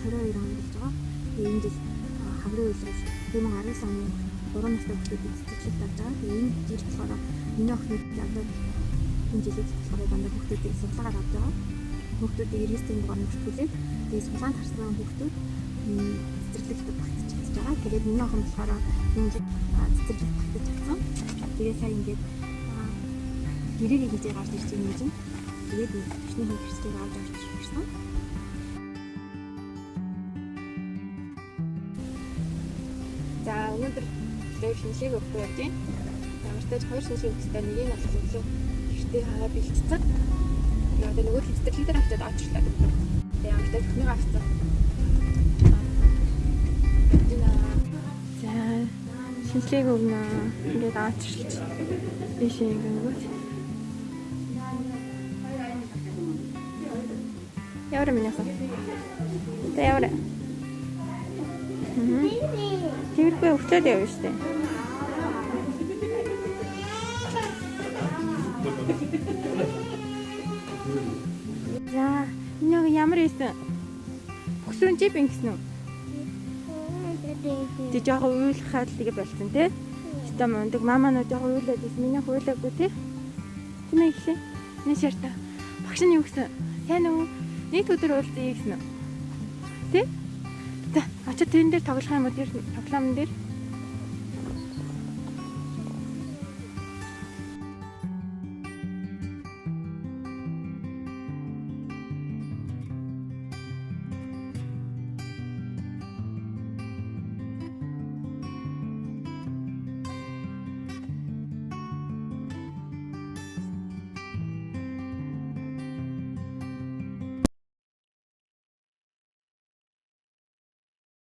22 он болж байгаа. Тэгээ энэ жил хаврын үйлрээс 2019 оны 3 настай хүүхдүүдийг цэцэрлэгт авч байгаа. Тэгээ энэ жил болохоор миний охин одоо энэ жилийн болохоор дандаа хүүхдүүдийг судалгаагаар авч байгаа. Хүүхдүүдийг эргэстэй дугаар нөхцөлүүлээд тэгээ сулаанд харсан хүүхдүүд цэцэрлэгт багтчихж байгаа. Тэгээд миний охин болохоор энэ жил цэцэрлэгт багтаж авсан. Тэгээ сая ингээд гэрээгээ хийж гарч ирж байгаа юм чинь. Тэгээд төвчний хэрэгслийг авч ирсэн. За өнөөдөр дэв шинжлэх өгөхгүй явж байна. Ямартай 2 шинжлэх өгөхтэй нэг нь болсон илүү ихтэй хаа бэлтцэн. Тэгээд нөгөө хэвчтэй лидер авчаад авчлаа. Тэгээд ямартай төхнийг авсан. За шинжлэх өгнө. Ингээд авчирч. Биш ингэнгүүт. Явра минийх. Тэ явра. Тэргүй өглөөд явна штэ. За, нэг ямар ийсэн? Бүхсрэн жип ингэсэн үү? Тэ жоохон уйлахад тэгээ болсон те. Хэвээ мундаг мамануу жоохон уйлаад байсан. Миний хуйлаагүй те. Тийм ээ гэлээ. Нэг шартаа. Багш нь юу гэсэн? Сайн уу? Нэг өдөр уулзъя гэсэн үү? Тэ? За, очиж тэрэн дээр тоглох юм уу? Тэр тоглоомн дээр.